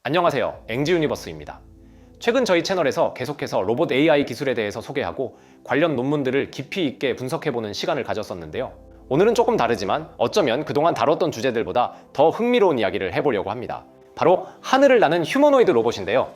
안녕하세요. 앵지유니버스입니다. 최근 저희 채널에서 계속해서 로봇 AI 기술에 대해서 소개하고 관련 논문들을 깊이 있게 분석해보는 시간을 가졌었는데요. 오늘은 조금 다르지만 어쩌면 그동안 다뤘던 주제들보다 더 흥미로운 이야기를 해보려고 합니다. 바로 하늘을 나는 휴머노이드 로봇인데요.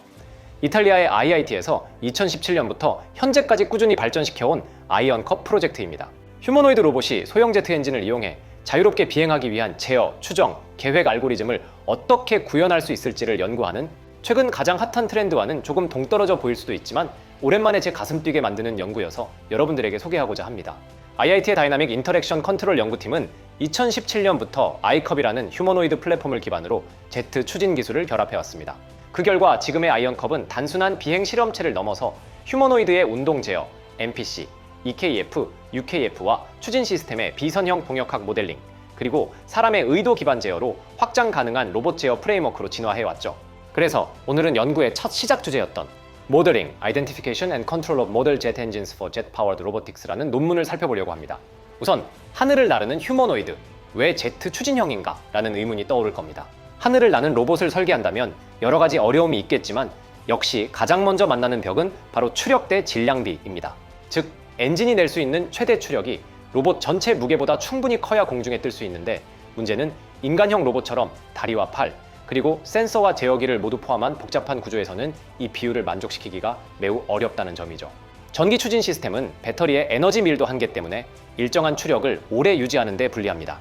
이탈리아의 IIT에서 2017년부터 현재까지 꾸준히 발전시켜온 아이언컵 프로젝트입니다. 휴머노이드 로봇이 소형 제트 엔진을 이용해 자유롭게 비행하기 위한 제어, 추정, 계획 알고리즘을 어떻게 구현할 수 있을지를 연구하는 최근 가장 핫한 트렌드와는 조금 동떨어져 보일 수도 있지만 오랜만에 제 가슴 뛰게 만드는 연구여서 여러분들에게 소개하고자 합니다. IIT의 다이나믹 인터랙션 컨트롤 연구팀은 2017년부터 아이컵이라는 휴머노이드 플랫폼을 기반으로 제트 추진 기술을 결합해왔습니다. 그 결과 지금의 아이언컵은 단순한 비행 실험체를 넘어서 휴머노이드의 운동 제어, NPC, EKF, UKF와 추진 시스템의 비선형 동역학 모델링, 그리고 사람의 의도 기반 제어로 확장 가능한 로봇 제어 프레임워크로 진화해왔죠. 그래서 오늘은 연구의 첫 시작 주제였던 Modeling, Identification and Control of Model Jet Engines for Jet-Powered Robotics라는 논문을 살펴보려고 합니다. 우선 하늘을 나르는 휴머노이드, 왜 제트 추진형인가? 라는 의문이 떠오를 겁니다. 하늘을 나는 로봇을 설계한다면 여러 가지 어려움이 있겠지만 역시 가장 먼저 만나는 벽은 바로 추력 대 질량비입니다. 즉, 엔진이 낼 수 있는 최대 추력이 로봇 전체 무게보다 충분히 커야 공중에 뜰 수 있는데 문제는 인간형 로봇처럼 다리와 팔, 그리고 센서와 제어기를 모두 포함한 복잡한 구조에서는 이 비율을 만족시키기가 매우 어렵다는 점이죠. 전기 추진 시스템은 배터리의 에너지 밀도 한계 때문에 일정한 추력을 오래 유지하는 데 불리합니다.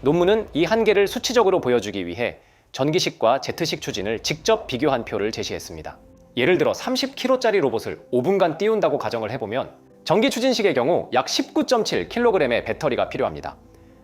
논문은 이 한계를 수치적으로 보여주기 위해 전기식과 제트식 추진을 직접 비교한 표를 제시했습니다. 예를 들어 30kg짜리 로봇을 5분간 띄운다고 가정을 해보면 전기 추진식의 경우 약 19.7kg의 배터리가 필요합니다.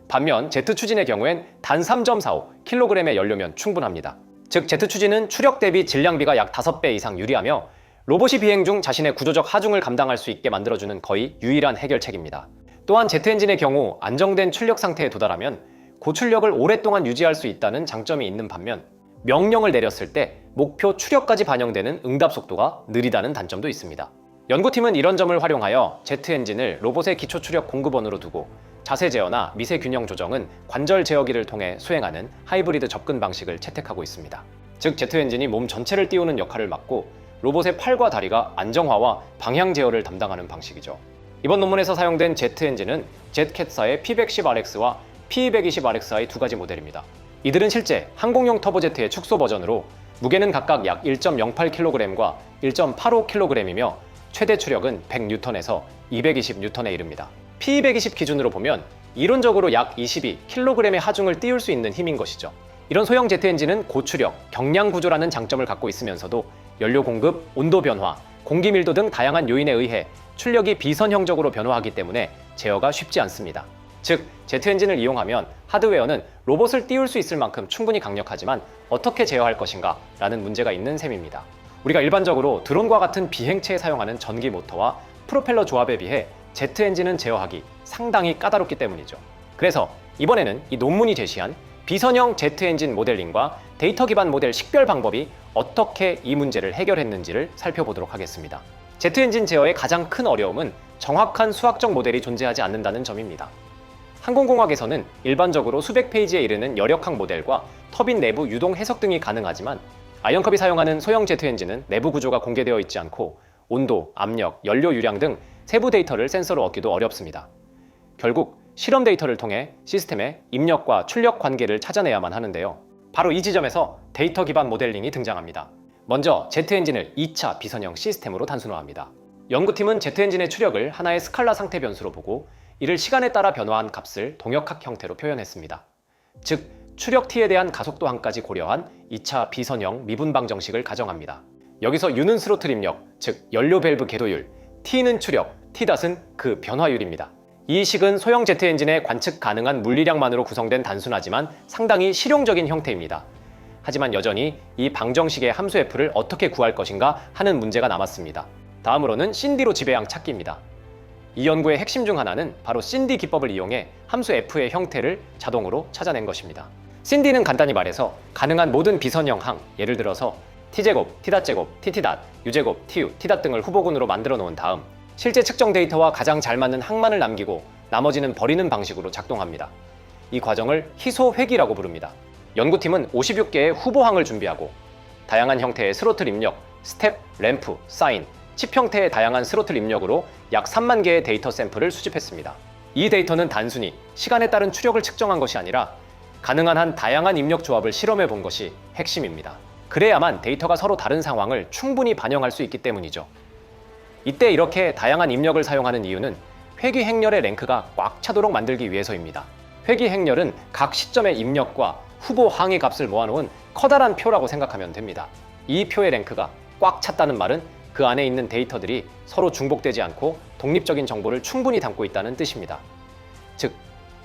반면 제트 추진의 경우엔 단 3.45kg의 연료면 충분합니다. 즉 제트 추진은 추력 대비 질량비가 약 5배 이상 유리하며 로봇이 비행 중 자신의 구조적 하중을 감당할 수 있게 만들어주는 거의 유일한 해결책입니다. 또한 제트 엔진의 경우 안정된 출력 상태에 도달하면 고출력을 오랫동안 유지할 수 있다는 장점이 있는 반면 명령을 내렸을 때 목표 추력까지 반영되는 응답 속도가 느리다는 단점도 있습니다. 연구팀은 이런 점을 활용하여 제트 엔진을 로봇의 기초 추력 공급원으로 두고 자세 제어나 미세 균형 조정은 관절 제어기를 통해 수행하는 하이브리드 접근 방식을 채택하고 있습니다. 즉 제트 엔진이 몸 전체를 띄우는 역할을 맡고 로봇의 팔과 다리가 안정화와 방향 제어를 담당하는 방식이죠. 이번 논문에서 사용된 제트 엔진은 제트캣사의 P110RX와 P220RX의 두 가지 모델입니다. 이들은 실제 항공용 터보제트의 축소 버전으로 무게는 각각 약 1.08kg과 1.85kg이며 최대 추력은 100N에서 220N에 이릅니다. P220 기준으로 보면 이론적으로 약 22kg의 하중을 띄울 수 있는 힘인 것이죠. 이런 소형 제트 엔진은 고추력, 경량 구조라는 장점을 갖고 있으면서도 연료 공급, 온도 변화, 공기 밀도 등 다양한 요인에 의해 출력이 비선형적으로 변화하기 때문에 제어가 쉽지 않습니다. 즉, 제트 엔진을 이용하면 하드웨어는 로봇을 띄울 수 있을 만큼 충분히 강력하지만 어떻게 제어할 것인가? 라는 문제가 있는 셈입니다. 우리가 일반적으로 드론과 같은 비행체에 사용하는 전기 모터와 프로펠러 조합에 비해 제트 엔진은 제어하기 상당히 까다롭기 때문이죠. 그래서 이번에는 이 논문이 제시한 비선형 제트 엔진 모델링과 데이터 기반 모델 식별 방법이 어떻게 이 문제를 해결했는지를 살펴보도록 하겠습니다. 제트 엔진 제어의 가장 큰 어려움은 정확한 수학적 모델이 존재하지 않는다는 점입니다. 항공공학에서는 일반적으로 수백 페이지에 이르는 열역학 모델과 터빈 내부 유동 해석 등이 가능하지만 아이언컵이 사용하는 소형 제트 엔진은 내부 구조가 공개되어 있지 않고 온도, 압력, 연료 유량 등 세부 데이터를 센서로 얻기도 어렵습니다. 결국 실험 데이터를 통해 시스템의 입력과 출력 관계를 찾아내야만 하는데요. 바로 이 지점에서 데이터 기반 모델링이 등장합니다. 먼저 제트 엔진을 2차 비선형 시스템으로 단순화합니다. 연구팀은 제트 엔진의 추력을 하나의 스칼라 상태 변수로 보고 이를 시간에 따라 변화한 값을 동역학 형태로 표현했습니다. 즉, 추력 T에 대한 가속도항까지 고려한 2차 비선형 미분방 정식을 가정합니다. 여기서 U는 스로틀 입력, 즉 연료 밸브 궤도율, T는 추력, T닷은 그 변화율입니다. 이 식은 소형 제트 엔진의 관측 가능한 물리량만으로 구성된 단순하지만 상당히 실용적인 형태입니다. 하지만 여전히 이 방정식의 함수 F를 어떻게 구할 것인가 하는 문제가 남았습니다. 다음으로는 신디로 지배양 찾기입니다. 이 연구의 핵심 중 하나는 바로 신디 기법을 이용해 함수 F의 형태를 자동으로 찾아낸 것입니다. 신디는 간단히 말해서 가능한 모든 비선형 항, 예를 들어서 T제곱, T닷제곱, TT닷, U제곱, TU, T닷 등을 후보군으로 만들어 놓은 다음 실제 측정 데이터와 가장 잘 맞는 항만을 남기고 나머지는 버리는 방식으로 작동합니다. 이 과정을 희소회귀라고 부릅니다. 연구팀은 56개의 후보항을 준비하고 다양한 형태의 스로틀 입력, 스텝, 램프, 사인, 칩 형태의 다양한 스로틀 입력으로 약 3만 개의 데이터 샘플을 수집했습니다. 이 데이터는 단순히 시간에 따른 추력을 측정한 것이 아니라 가능한 한 다양한 입력 조합을 실험해 본 것이 핵심입니다. 그래야만 데이터가 서로 다른 상황을 충분히 반영할 수 있기 때문이죠. 이때 이렇게 다양한 입력을 사용하는 이유는 회귀 행렬의 랭크가 꽉 차도록 만들기 위해서입니다. 회귀 행렬은 각 시점의 입력과 후보 항의 값을 모아놓은 커다란 표라고 생각하면 됩니다. 이 표의 랭크가 꽉 찼다는 말은 그 안에 있는 데이터들이 서로 중복되지 않고 독립적인 정보를 충분히 담고 있다는 뜻입니다. 즉,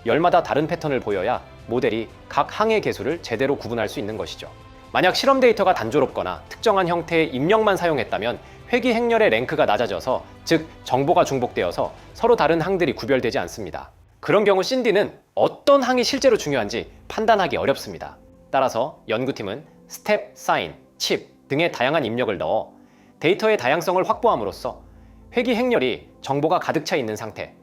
열마다 다른 패턴을 보여야 모델이 각 항의 개수를 제대로 구분할 수 있는 것이죠. 만약 실험 데이터가 단조롭거나 특정한 형태의 입력만 사용했다면 회귀 행렬의 랭크가 낮아져서, 즉 정보가 중복되어서 서로 다른 항들이 구별되지 않습니다. 그런 경우 신디는 어떤 항이 실제로 중요한지 판단하기 어렵습니다. 따라서 연구팀은 스텝, 사인, 칩 등의 다양한 입력을 넣어 데이터의 다양성을 확보함으로써 회귀 행렬이 정보가 가득 차 있는 상태,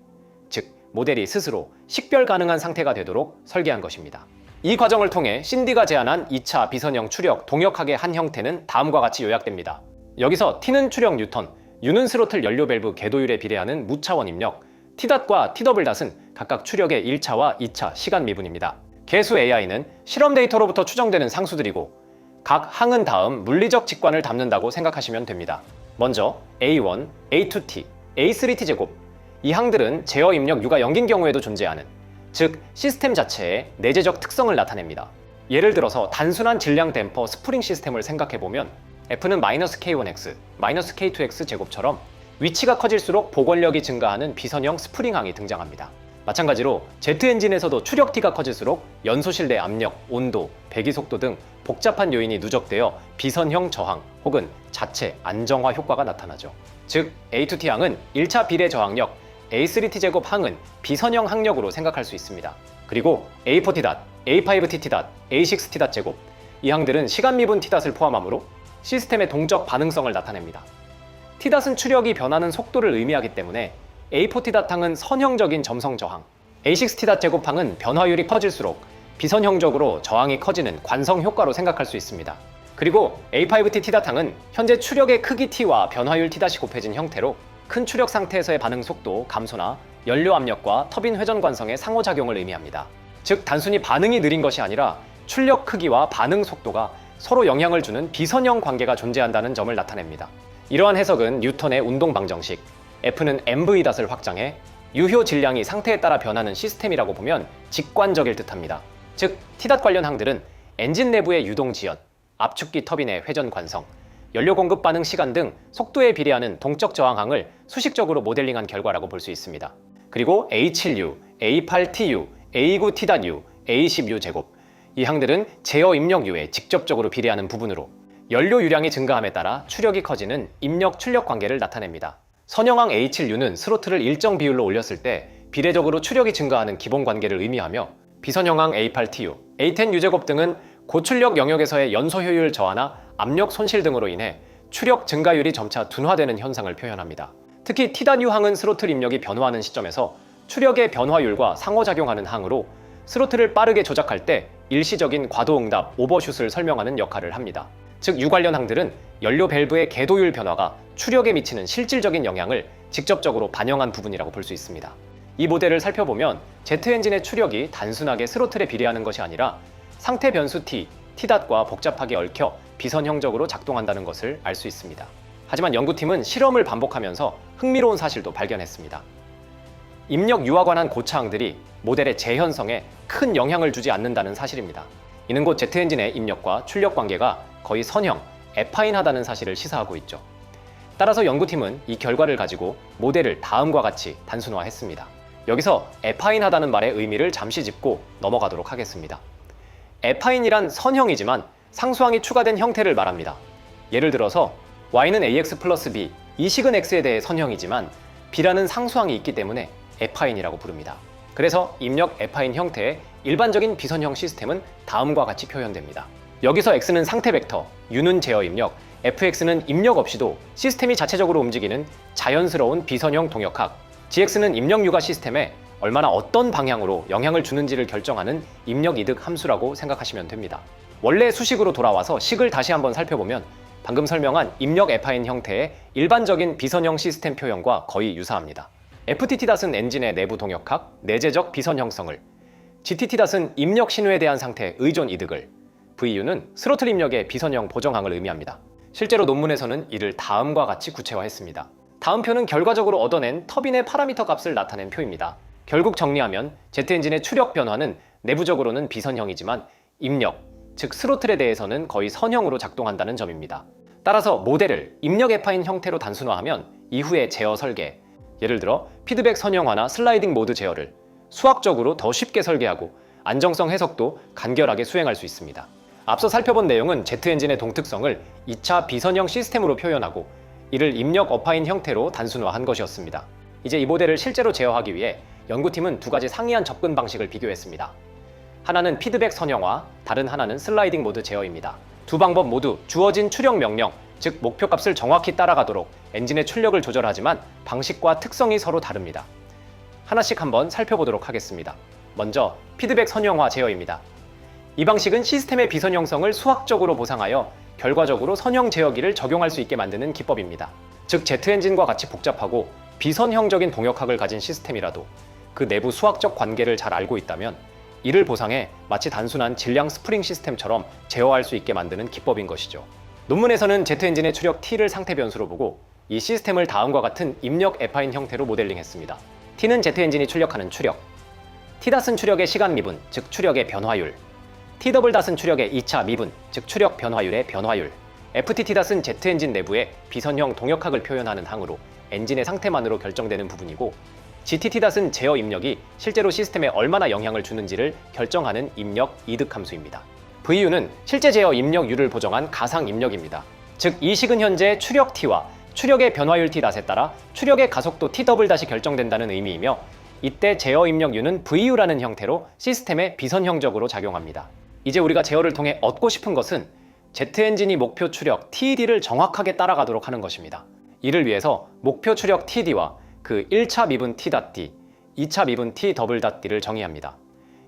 즉 모델이 스스로 식별 가능한 상태가 되도록 설계한 것입니다. 이 과정을 통해 신디가 제안한 2차 비선형 추력 동역학의 한 형태는 다음과 같이 요약됩니다. 여기서 T는 추력 뉴턴, U는 스로틀 연료 밸브 궤도율에 비례하는 무차원 입력, T닷과 T은 각각 추력의 1차와 2차 시간 미분입니다. 개수 AI는 실험 데이터로부터 추정되는 상수들이고 각 항은 다음 물리적 직관을 담는다고 생각하시면 됩니다. 먼저 A1, A2T, A3T 제곱. 이 항들은 제어 입력 U가 0인 경우에도 존재하는, 즉 시스템 자체의 내재적 특성을 나타냅니다. 예를 들어서 단순한 질량 댐퍼 스프링 시스템을 생각해보면 F는 -K1X, -K2X 제곱처럼 위치가 커질수록 복원력이 증가하는 비선형 스프링항이 등장합니다. 마찬가지로 제트 엔진에서도 추력 T가 커질수록 연소실 내 압력, 온도, 배기 속도 등 복잡한 요인이 누적되어 비선형 저항 혹은 자체 안정화 효과가 나타나죠. 즉 A2T 항은 1차 비례 저항력, A3T 제곱 항은 비선형 항력으로 생각할 수 있습니다. 그리고 A4T, A5TT, A6T 제곱, 이 항들은 시간 미분 T을 포함하므로 시스템의 동적 반응성을 나타냅니다. T은 추력이 변하는 속도를 의미하기 때문에 A4T 항은 선형적인 점성 저항, A6T 제곱항은 변화율이 커질수록 비선형적으로 저항이 커지는 관성 효과로 생각할 수 있습니다. 그리고 A5TT 항은 현재 추력의 크기 T와 변화율 T- 곱해진 형태로 큰 추력 상태에서의 반응 속도 감소나 연료 압력과 터빈 회전 관성의 상호작용을 의미합니다. 즉 단순히 반응이 느린 것이 아니라 출력 크기와 반응 속도가 서로 영향을 주는 비선형 관계가 존재한다는 점을 나타냅니다. 이러한 해석은 뉴턴의 운동 방정식, F는 mv.을 확장해 유효 질량이 상태에 따라 변하는 시스템이라고 보면 직관적일 듯합니다. 즉 T- 관련 항들은 엔진 내부의 유동 지연, 압축기 터빈의 회전 관성, 연료 공급 반응 시간 등 속도에 비례하는 동적 저항항을 수식적으로 모델링한 결과라고 볼 수 있습니다. 그리고 A7U, A8TU, A9T.U, A10U 제곱, 이 항들은 제어 입력 U에 직접적으로 비례하는 부분으로 연료 유량이 증가함에 따라 추력이 커지는 입력 출력 관계를 나타냅니다. 선형항 A7U는 스로틀을 일정 비율로 올렸을 때 비례적으로 추력이 증가하는 기본 관계를 의미하며, 비선형항 A8TU, A10U 제곱 등은 고출력 영역에서의 연소 효율 저하나 압력 손실 등으로 인해 추력 증가율이 점차 둔화되는 현상을 표현합니다. 특히 T.U항은 스로틀 입력이 변화하는 시점에서 추력의 변화율과 상호작용하는 항으로 스로틀을 빠르게 조작할 때 일시적인 과도응답, 오버슛을 설명하는 역할을 합니다. 즉 U 관련 항들은 연료 밸브의 궤도율 변화가 추력에 미치는 실질적인 영향을 직접적으로 반영한 부분이라고 볼 수 있습니다. 이 모델을 살펴보면 제트 엔진의 추력이 단순하게 스로틀에 비례하는 것이 아니라 상태 변수 T과 복잡하게 얽혀 비선형적으로 작동한다는 것을 알 수 있습니다. 하지만 연구팀은 실험을 반복하면서 흥미로운 사실도 발견했습니다. 입력 U와 관한 고차항들이 모델의 재현성에 큰 영향을 주지 않는다는 사실입니다. 이는 곧 제트 엔진의 입력과 출력 관계가 거의 선형, 에파인하다는 사실을 시사하고 있죠. 따라서 연구팀은 이 결과를 가지고 모델을 다음과 같이 단순화했습니다. 여기서 에파인하다는 말의 의미를 잠시 짚고 넘어가도록 하겠습니다. 에파인이란 선형이지만 상수항이 추가된 형태를 말합니다. 예를 들어서 y는 ax 플러스 b, 이 식은 x에 대해 선형이지만 b라는 상수항이 있기 때문에 에파인이라고 부릅니다. 그래서 입력 에파인 형태의 일반적인 비선형 시스템은 다음과 같이 표현됩니다. 여기서 x는 상태 벡터, u는 제어 입력, fx는 입력 없이도 시스템이 자체적으로 움직이는 자연스러운 비선형 동역학, gx는 입력 U가 시스템에 얼마나 어떤 방향으로 영향을 주는지를 결정하는 입력 이득 함수라고 생각하시면 됩니다. 원래 수식으로 돌아와서 식을 다시 한번 살펴보면 방금 설명한 입력 에파인 형태의 일반적인 비선형 시스템 표현과 거의 유사합니다. FTT-은 엔진의 내부 동역학, 내재적 비선 형성을, GTT-은 입력 신호에 대한 상태 의존 이득을, VU는 스로틀 입력의 비선형 보정항을 의미합니다. 실제로 논문에서는 이를 다음과 같이 구체화했습니다. 다음 표는 결과적으로 얻어낸 터빈의 파라미터 값을 나타낸 표입니다. 결국 정리하면 제트엔진의 추력 변화는 내부적으로는 비선형이지만 입력, 즉 스로틀에 대해서는 거의 선형으로 작동한다는 점입니다. 따라서 모델을 입력 에파인 형태로 단순화하면 이후의 제어 설계, 예를 들어 피드백 선형화나 슬라이딩 모드 제어를 수학적으로 더 쉽게 설계하고 안정성 해석도 간결하게 수행할 수 있습니다. 앞서 살펴본 내용은 제트엔진의 동특성을 2차 비선형 시스템으로 표현하고 이를 입력 어파인 형태로 단순화한 것이었습니다. 이제 이 모델을 실제로 제어하기 위해 연구팀은 두 가지 상이한 접근 방식을 비교했습니다. 하나는 피드백 선형화, 다른 하나는 슬라이딩 모드 제어입니다. 두 방법 모두 주어진 출력 명령, 즉 목표값을 정확히 따라가도록 엔진의 출력을 조절하지만 방식과 특성이 서로 다릅니다. 하나씩 한번 살펴보도록 하겠습니다. 먼저 피드백 선형화 제어입니다. 이 방식은 시스템의 비선 형성을 수학적으로 보상하여 결과적으로 선형 제어기를 적용할 수 있게 만드는 기법입니다. 즉 제트엔진과 같이 복잡하고 비선형적인 동역학을 가진 시스템이라도 그 내부 수학적 관계를 잘 알고 있다면 이를 보상해 마치 단순한 질량 스프링 시스템처럼 제어할 수 있게 만드는 기법인 것이죠. 논문에서는 제트엔진의 추력 T를 상태 변수로 보고 이 시스템을 다음과 같은 입력 에파인 형태로 모델링했습니다. T는 제트엔진이 출력하는 추력, T-은 추력의 시간 미분, 즉 추력의 변화율, T-은 추력의 2차 미분, 즉 추력 변화율의 변화율, FTT-은 제트엔진 내부의 비선형 동역학을 표현하는 항으로 엔진의 상태만으로 결정되는 부분이고 GTT-은 제어 입력이 실제로 시스템에 얼마나 영향을 주는지를 결정하는 입력 이득 함수입니다. VU는 실제 제어 입력율을 보정한 가상 입력입니다. 즉 이 식은 현재 추력 T와 추력의 변화율 T-에 따라 추력의 가속도 T" 결정된다는 의미이며 이때 제어 입력 U는 VU라는 형태로 시스템에 비선형적으로 작용합니다. 이제 우리가 제어를 통해 얻고 싶은 것은 제트엔진이 목표 추력 TED를 정확하게 따라가도록 하는 것입니다. 이를 위해서 목표 추력 TD와 그 1차 미분 T.D, 2차 미분 T"D를 정의합니다.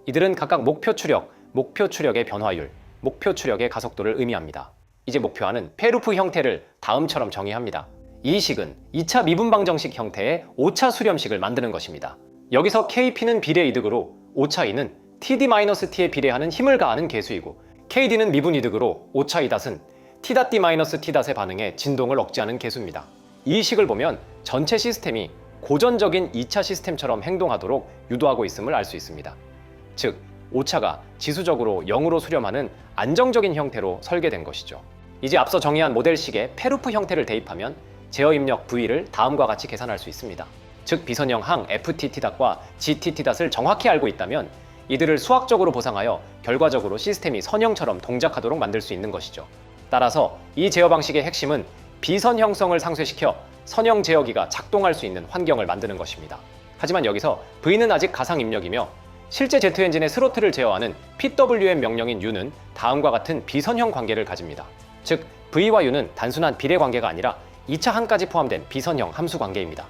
이들은 각각 목표 추력의 변화율, 목표 추력의 가속도를 의미합니다. 이제 목표하는 페루프 형태를 다음처럼 정의합니다. 이 식은 2차 미분 방정식 형태의 5차 수렴식을 만드는 것입니다. 여기서 KP는 비례 이득으로 5차 E는 TD-T에 비례하는 힘을 가하는 계수이고 KD는 미분 이득으로 5차 E-은 T.D-T의 반응에 진동을 억제하는 계수입니다. 이 식을 보면 전체 시스템이 고전적인 2차 시스템처럼 행동하도록 유도하고 있음을 알 수 있습니다. 즉, 5차가 지수적으로 0으로 수렴하는 안정적인 형태로 설계된 것이죠. 이제 앞서 정의한 모델식에 페루프 형태를 대입하면 제어 입력 V를 다음과 같이 계산할 수 있습니다. 즉, 비선형 항 FTT-과 GTT-을 정확히 알고 있다면 이들을 수학적으로 보상하여 결과적으로 시스템이 선형처럼 동작하도록 만들 수 있는 것이죠. 따라서 이 제어 방식의 핵심은 비선형성을 상쇄시켜 선형 제어기가 작동할 수 있는 환경을 만드는 것입니다. 하지만 여기서 V는 아직 가상 입력이며 실제 제트엔진의 스로틀을 제어하는 PWM 명령인 U는 다음과 같은 비선형 관계를 가집니다. 즉 V와 U는 단순한 비례 관계가 아니라 2차 항까지 포함된 비선형 함수 관계입니다.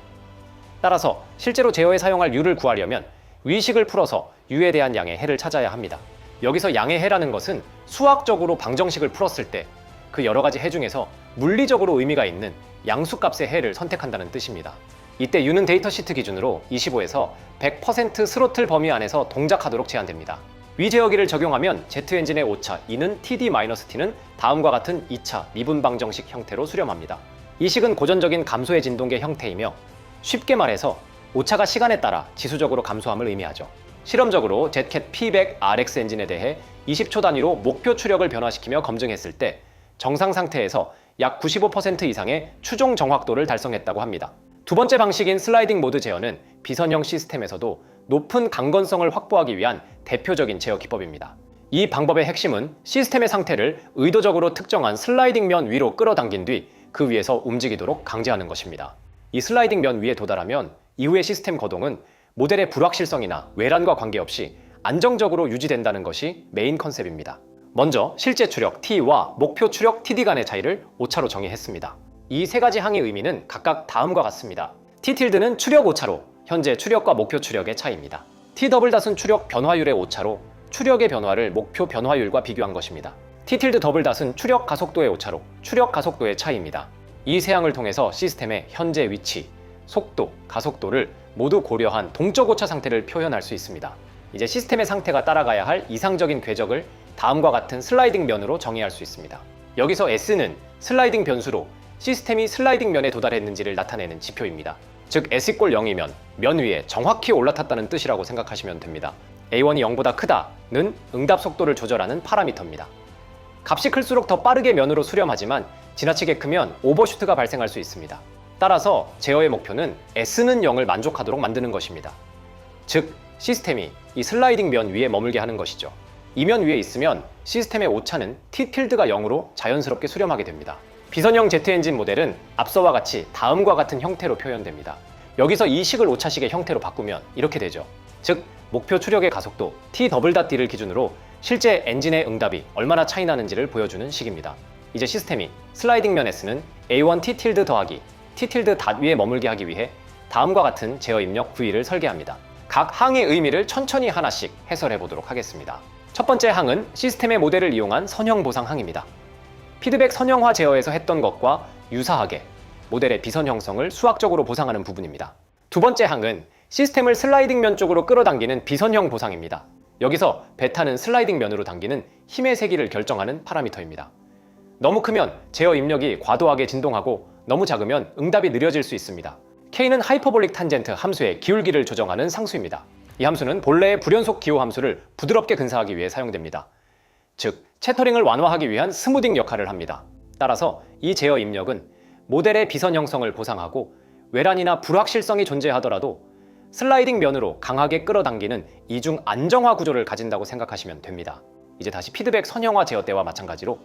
따라서 실제로 제어에 사용할 U를 구하려면 위식을 풀어서 U에 대한 양의 해를 찾아야 합니다. 여기서 양의 해라는 것은 수학적으로 방정식을 풀었을 때 그 여러 가지 해 중에서 물리적으로 의미가 있는 양수값의 해를 선택한다는 뜻입니다. 이때 U는 데이터 시트 기준으로 25에서 100% 스로틀 범위 안에서 동작하도록 제한됩니다. 위 제어기를 적용하면 제트엔진의 5차 E는 TD-T는 다음과 같은 2차 미분 방정식 형태로 수렴합니다. 이 식은 고전적인 감소의 진동계 형태이며 쉽게 말해서 5차가 시간에 따라 지수적으로 감소함을 의미하죠. 실험적으로 제트캣 P100 RX 엔진에 대해 20초 단위로 목표 추력을 변화시키며 검증했을 때 정상 상태에서 약 95% 이상의 추종 정확도를 달성했다고 합니다. 두 번째 방식인 슬라이딩 모드 제어는 비선형 시스템에서도 높은 강건성을 확보하기 위한 대표적인 제어 기법입니다. 이 방법의 핵심은 시스템의 상태를 의도적으로 특정한 슬라이딩 면 위로 끌어당긴 뒤 그 위에서 움직이도록 강제하는 것입니다. 이 슬라이딩 면 위에 도달하면 이후의 시스템 거동은 모델의 불확실성이나 외란과 관계없이 안정적으로 유지된다는 것이 메인 컨셉입니다. 먼저 실제 추력 T와 목표 추력 TD 간의 차이를 5차로 정의했습니다. 이 세 가지 항의 의미는 각각 다음과 같습니다. T-는 추력 5차로 현재 추력과 목표 추력의 차이입니다. T-은 추력 변화율의 5차로 추력의 변화를 목표 변화율과 비교한 것입니다. T-더블닷은 추력 가속도의 오차로 추력 가속도의 차이입니다. 이 세항을 통해서 시스템의 현재 위치, 속도, 가속도를 모두 고려한 동적 오차 상태를 표현할 수 있습니다. 이제 시스템의 상태가 따라가야 할 이상적인 궤적을 다음과 같은 슬라이딩 면으로 정의할 수 있습니다. 여기서 S는 슬라이딩 변수로 시스템이 슬라이딩 면에 도달했는지를 나타내는 지표입니다. 즉 S=0이면 면 위에 정확히 올라탔다는 뜻이라고 생각하시면 됩니다. A1이 0보다 크다는 응답 속도를 조절하는 파라미터입니다. 값이 클수록 더 빠르게 면으로 수렴하지만 지나치게 크면 오버슈트가 발생할 수 있습니다. 따라서 제어의 목표는 S는 0을 만족하도록 만드는 것입니다. 즉 시스템이 이 슬라이딩 면 위에 머물게 하는 것이죠. 이 면 위에 있으면 시스템의 오차는 T-가 0으로 자연스럽게 수렴하게 됩니다. 비선형 제트엔진 모델은 앞서와 같이 다음과 같은 형태로 표현됩니다. 여기서 이 식을 오차식의 형태로 바꾸면 이렇게 되죠. 즉 목표 추력의 가속도 T+D를 기준으로 실제 엔진의 응답이 얼마나 차이 나는지를 보여주는 식입니다. 이제 시스템이 슬라이딩 면 S는 A1 T 더하기 T 위에 머물게 하기 위해 다음과 같은 제어 입력 V를 설계합니다. 각 항의 의미를 천천히 하나씩 해설해 보도록 하겠습니다. 첫 번째 항은 시스템의 모델을 이용한 선형 보상 항입니다. 피드백 선형화 제어에서 했던 것과 유사하게 모델의 비선 형성을 수학적으로 보상하는 부분입니다. 두 번째 항은 시스템을 슬라이딩 면 쪽으로 끌어당기는 비선형 보상입니다. 여기서 베타는 슬라이딩 면으로 당기는 힘의 세기를 결정하는 파라미터입니다. 너무 크면 제어 입력이 과도하게 진동하고 너무 작으면 응답이 느려질 수 있습니다. K는 하이퍼볼릭 탄젠트 함수의 기울기를 조정하는 상수입니다. 이 함수는 본래의 불연속 기호 함수를 부드럽게 근사하기 위해 사용됩니다. 즉, 채터링을 완화하기 위한 스무딩 역할을 합니다. 따라서 이 제어 입력은 모델의 비선 형성을 보상하고 외란이나 불확실성이 존재하더라도 슬라이딩 면으로 강하게 끌어당기는 이중 안정화 구조를 가진다고 생각하시면 됩니다. 이제 다시 피드백 선형화 제어 때와 마찬가지로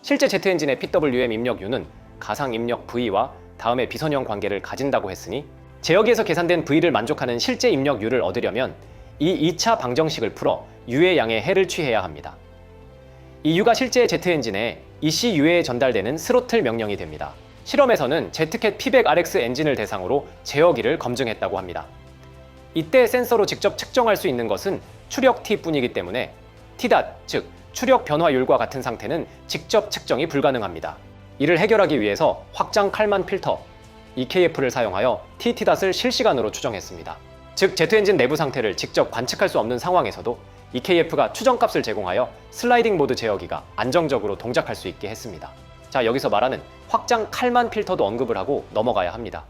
실제 제트엔진의 PWM 입력 U는 가상 입력 V와 다음의 비선형 관계를 가진다고 했으니 제어기에서 계산된 V를 만족하는 실제 입력 U를 얻으려면 이 2차 방정식을 풀어 U의 양의 해를 취해야 합니다. 이 U가 실제 제트엔진에 ECU에 전달되는 스로틀 명령이 됩니다. 실험에서는 제트캣 P백 RX 엔진을 대상으로 제어기를 검증했다고 합니다. 이때 센서로 직접 측정할 수 있는 것은 추력 T뿐이기 때문에 T닷, 즉 추력 변화율과 같은 상태는 직접 측정이 불가능합니다. 이를 해결하기 위해서 확장 칼만 필터 EKF를 사용하여 TT닷을 실시간으로 추정했습니다. 즉 제트엔진 내부 상태를 직접 관측할 수 없는 상황에서도 EKF가 추정값을 제공하여 슬라이딩 모드 제어기가 안정적으로 동작할 수 있게 했습니다. 자, 여기서 말하는 확장 칼만 필터도 언급을 하고 넘어가야 합니다.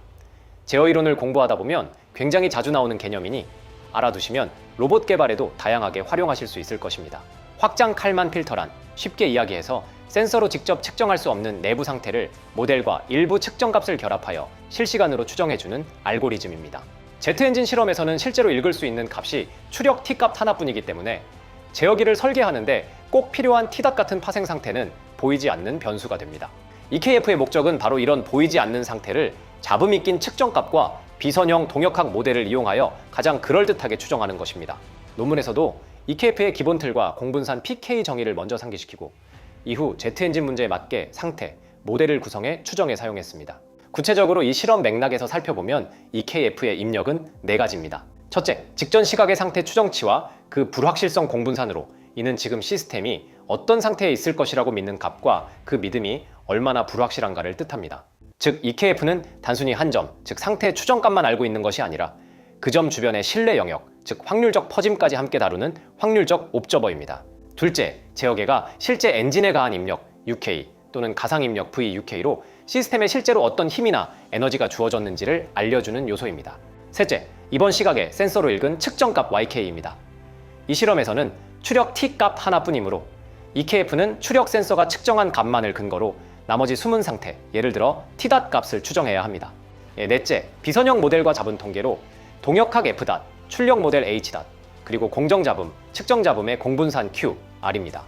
제어 이론을 공부하다 보면 굉장히 자주 나오는 개념이니 알아두시면 로봇 개발에도 다양하게 활용하실 수 있을 것입니다. 확장 칼만 필터란 쉽게 이야기해서 센서로 직접 측정할 수 없는 내부 상태를 모델과 일부 측정값을 결합하여 실시간으로 추정해주는 알고리즘입니다. 제트엔진 실험에서는 실제로 읽을 수 있는 값이 추력 T값 하나뿐이기 때문에 제어기를 설계하는데 꼭 필요한 T닷 같은 파생 상태는 보이지 않는 변수가 됩니다. EKF의 목적은 바로 이런 보이지 않는 상태를 잡음이 낀 측정값과 비선형 동역학 모델을 이용하여 가장 그럴듯하게 추정하는 것입니다. 논문에서도 EKF의 기본 틀과 공분산 PK 정의를 먼저 상기시키고 이후 제트엔진 문제에 맞게 상태, 모델을 구성해 추정에 사용했습니다. 구체적으로 이 실험 맥락에서 살펴보면 EKF의 입력은 4가지입니다. 첫째, 직전 시각의 상태 추정치와 그 불확실성 공분산으로 이는 지금 시스템이 어떤 상태에 있을 것이라고 믿는 값과 그 믿음이 얼마나 불확실한가를 뜻합니다. 즉 EKF는 단순히 한 점, 즉 상태 추정값만 알고 있는 것이 아니라 그 점 주변의 신뢰 영역, 즉 확률적 퍼짐까지 함께 다루는 확률적 옵저버입니다. 둘째, 제어계가 실제 엔진에 가한 입력 UK 또는 가상 입력 VUK로 시스템에 실제로 어떤 힘이나 에너지가 주어졌는지를 알려주는 요소입니다. 셋째, 이번 시각에 센서로 읽은 측정값 YK입니다. 이 실험에서는 추력 T값 하나뿐이므로 EKF는 추력 센서가 측정한 값만을 근거로 나머지 숨은 상태, 예를 들어 T닷 값을 추정해야 합니다. 넷째, 비선형 모델과 잡은 통계로 동역학 F닷, 출력 모델 H닷, 그리고 공정잡음, 측정잡음의 공분산 Q, R입니다.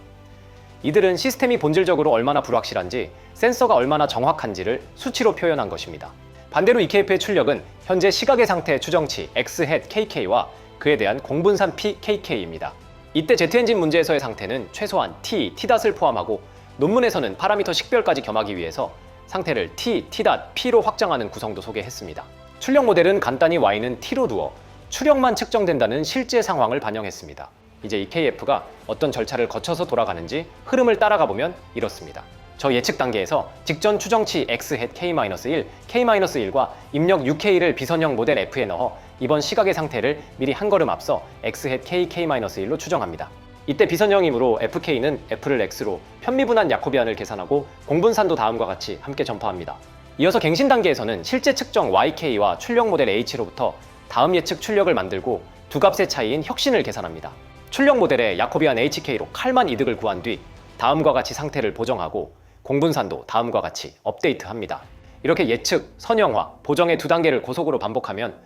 이들은 시스템이 본질적으로 얼마나 불확실한지, 센서가 얼마나 정확한지를 수치로 표현한 것입니다. 반대로 EKF의 출력은 현재 시각의 상태 추정치 X-hat KK와 그에 대한 공분산 P, KK입니다. 이때 제트엔진 문제에서의 상태는 최소한 T, T닷을 포함하고 논문에서는 파라미터 식별까지 겸하기 위해서 상태를 T, T닷, P로 확장하는 구성도 소개했습니다. 출력 모델은 간단히 Y는 T로 두어 추력만 측정된다는 실제 상황을 반영했습니다. 이제 EKF가 어떤 절차를 거쳐서 돌아가는지 흐름을 따라가 보면 이렇습니다. 저 예측 단계에서 직전 추정치 X-K-1, K-1과 입력 UK를 비선형 모델 F에 넣어 이번 시각의 상태를 미리 한 걸음 앞서 X-K, K-1로 추정합니다. 이때 비선형이므로 FK는 F를 X로 편미분한 야코비안을 계산하고 공분산도 다음과 같이 함께 전파합니다. 이어서 갱신 단계에서는 실제 측정 YK와 출력 모델 H로부터 다음 예측 출력을 만들고 두 값의 차이인 혁신을 계산합니다. 출력 모델의 야코비안 HK로 칼만 이득을 구한 뒤 다음과 같이 상태를 보정하고 공분산도 다음과 같이 업데이트합니다. 이렇게 예측, 선형화, 보정의 두 단계를 고속으로 반복하면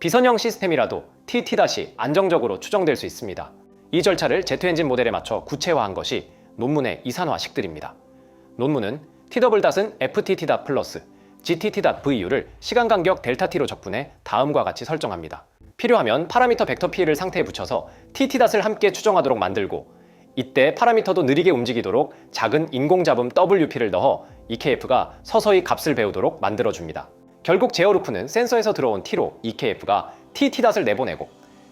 비선형 시스템이라도 TT- 안정적으로 추정될 수 있습니다. 이 절차를 제트엔진 모델에 맞춰 구체화한 것이 논문의 이산화식들입니다. 논문은 TW-은 FTT 플러스 GTT.VU를 시간 간격 ΔT로 적분해 다음과 같이 설정합니다. 필요하면 파라미터 벡터 P를 상태에 붙여서 TT-을 함께 추정하도록 만들고 이때 파라미터도 느리게 움직이도록 작은 인공잡음 WP를 넣어 EKF가 서서히 값을 배우도록 만들어줍니다. 결국 제어루프는 센서에서 들어온 T로 EKF가 TT-을 내보내고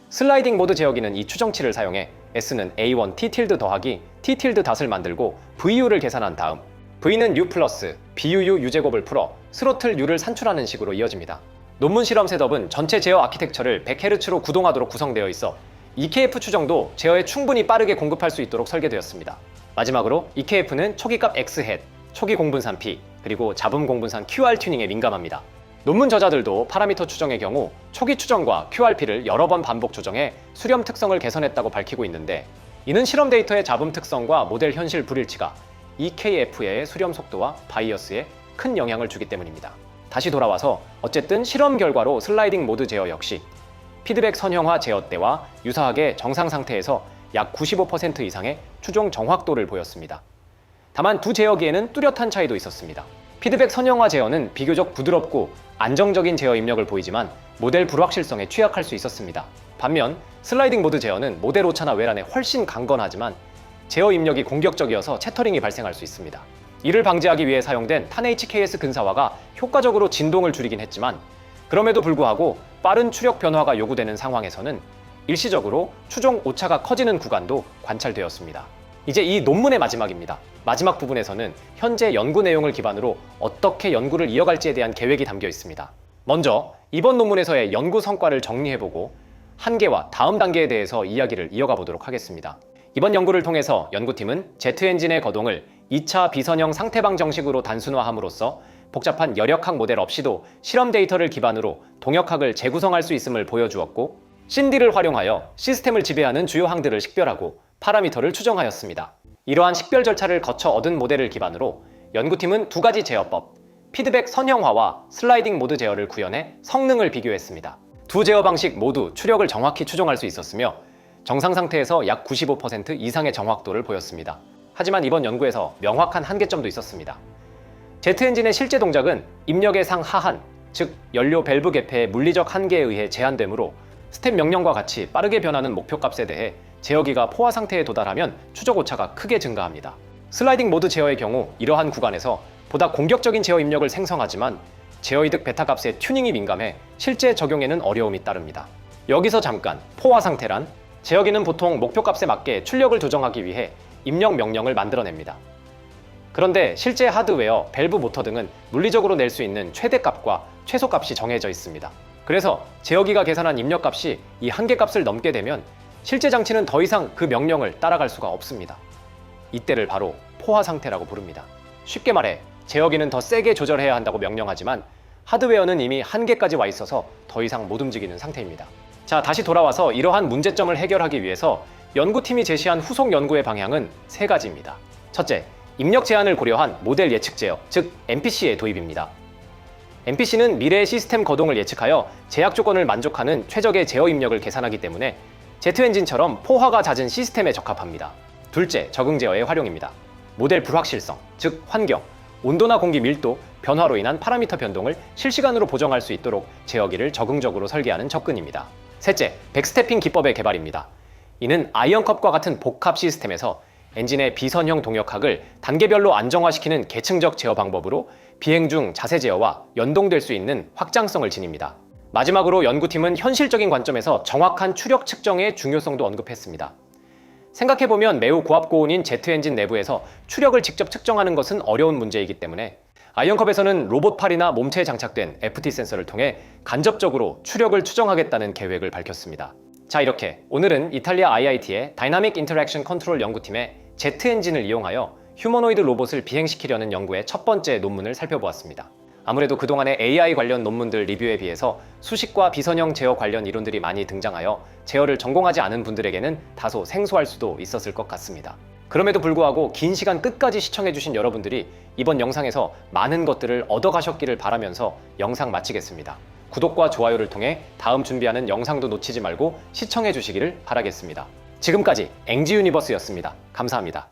슬라이딩 모드 제어기는 이 추정치를 사용해 S는 A1 T tilde 더하기 T tilde.을 만들고 VU를 계산한 다음 V는 U 플러스 BUU U제곱을 풀어 스로틀 U를 산출하는 식으로 이어집니다. 논문 실험 셋업은 전체 제어 아키텍처를 100Hz로 구동하도록 구성되어 있어 EKF 추정도 제어에 충분히 빠르게 공급할 수 있도록 설계되었습니다. 마지막으로 EKF는 초기값 X-hat, 초기 공분산 P, 그리고 잡음 공분산 QR 튜닝에 민감합니다. 논문 저자들도 파라미터 추정의 경우 초기 추정과 QRP를 여러 번 반복 조정해 수렴 특성을 개선했다고 밝히고 있는데 이는 실험 데이터의 잡음 특성과 모델 현실 불일치가 EKF의 수렴 속도와 바이어스에 큰 영향을 주기 때문입니다. 다시 돌아와서 어쨌든 실험 결과로 슬라이딩 모드 제어 역시 피드백 선형화 제어 때와 유사하게 정상 상태에서 약 95% 이상의 추종 정확도를 보였습니다. 다만 두 제어기에는 뚜렷한 차이도 있었습니다. 피드백 선형화 제어는 비교적 부드럽고 안정적인 제어 입력을 보이지만 모델 불확실성에 취약할 수 있었습니다. 반면 슬라이딩 모드 제어는 모델 오차나 외란에 훨씬 강건하지만 제어 입력이 공격적이어서 채터링이 발생할 수 있습니다. 이를 방지하기 위해 사용된 탄HKS 근사화가 효과적으로 진동을 줄이긴 했지만 그럼에도 불구하고 빠른 추력 변화가 요구되는 상황에서는 일시적으로 추종 오차가 커지는 구간도 관찰되었습니다. 이제 이 논문의 마지막입니다. 마지막 부분에서는 현재 연구 내용을 기반으로 어떻게 연구를 이어갈지에 대한 계획이 담겨 있습니다. 먼저 이번 논문에서의 연구 성과를 정리해보고 한계와 다음 단계에 대해서 이야기를 이어가 보도록 하겠습니다. 이번 연구를 통해서 연구팀은 제트엔진의 거동을 2차 비선형 상태방 정식으로 단순화함으로써 복잡한 열역학 모델 없이도 실험 데이터를 기반으로 동역학을 재구성할 수 있음을 보여주었고 신디를 활용하여 시스템을 지배하는 주요 항들을 식별하고 파라미터를 추정하였습니다. 이러한 식별 절차를 거쳐 얻은 모델을 기반으로 연구팀은 두 가지 제어법, 피드백 선형화와 슬라이딩 모드 제어를 구현해 성능을 비교했습니다. 두 제어 방식 모두 추력을 정확히 추정할 수 있었으며 정상 상태에서 약 95% 이상의 정확도를 보였습니다. 하지만 이번 연구에서 명확한 한계점도 있었습니다. 제트엔진의 실제 동작은 입력의 상하한, 즉 연료 밸브 개폐의 물리적 한계에 의해 제한되므로 스텝 명령과 같이 빠르게 변하는 목표값에 대해 제어기가 포화 상태에 도달하면 추적 오차가 크게 증가합니다. 슬라이딩 모드 제어의 경우 이러한 구간에서 보다 공격적인 제어 입력을 생성하지만 제어이득 베타 값의 튜닝이 민감해 실제 적용에는 어려움이 따릅니다. 여기서 잠깐 포화 상태란 제어기는 보통 목표값에 맞게 출력을 조정하기 위해 입력 명령을 만들어냅니다. 그런데 실제 하드웨어, 밸브 모터 등은 물리적으로 낼 수 있는 최대값과 최소값이 정해져 있습니다. 그래서 제어기가 계산한 입력값이 이 한계값을 넘게 되면 실제 장치는 더 이상 그 명령을 따라갈 수가 없습니다. 이때를 바로 포화 상태라고 부릅니다. 쉽게 말해 제어기는 더 세게 조절해야 한다고 명령하지만 하드웨어는 이미 한계까지 와 있어서 더 이상 못 움직이는 상태입니다. 자, 다시 돌아와서 이러한 문제점을 해결하기 위해서 연구팀이 제시한 후속 연구의 방향은 세 가지입니다. 첫째, 입력 제한을 고려한 모델 예측 제어, 즉 MPC의 도입입니다. MPC는 미래의 시스템 거동을 예측하여 제약 조건을 만족하는 최적의 제어 입력을 계산하기 때문에 제트엔진처럼 포화가 잦은 시스템에 적합합니다. 둘째, 적응 제어의 활용입니다. 모델 불확실성, 즉 환경, 온도나 공기 밀도, 변화로 인한 파라미터 변동을 실시간으로 보정할 수 있도록 제어기를 적응적으로 설계하는 접근입니다. 셋째, 백스태핑 기법의 개발입니다. 이는 아이언컵과 같은 복합 시스템에서 엔진의 비선형 동역학을 단계별로 안정화시키는 계층적 제어 방법으로 비행 중 자세 제어와 연동될 수 있는 확장성을 지닙니다. 마지막으로 연구팀은 현실적인 관점에서 정확한 추력 측정의 중요성도 언급했습니다. 생각해보면 매우 고압고온인 제트 엔진 내부에서 추력을 직접 측정하는 것은 어려운 문제이기 때문에 아이언컵에서는 로봇팔이나 몸체에 장착된 FT 센서를 통해 간접적으로 추력을 추정하겠다는 계획을 밝혔습니다. 자, 이렇게 오늘은 이탈리아 IIT의 다이나믹 인터랙션 컨트롤 연구팀의 제트 엔진을 이용하여 휴머노이드 로봇을 비행시키려는 연구의 첫 번째 논문을 살펴보았습니다. 아무래도 그동안의 AI 관련 논문들 리뷰에 비해서 수식과 비선형 제어 관련 이론들이 많이 등장하여 제어를 전공하지 않은 분들에게는 다소 생소할 수도 있었을 것 같습니다. 그럼에도 불구하고 긴 시간 끝까지 시청해주신 여러분들이 이번 영상에서 많은 것들을 얻어가셨기를 바라면서 영상 마치겠습니다. 구독과 좋아요를 통해 다음 준비하는 영상도 놓치지 말고 시청해주시기를 바라겠습니다. 지금까지 앵지유니버스였습니다. 감사합니다.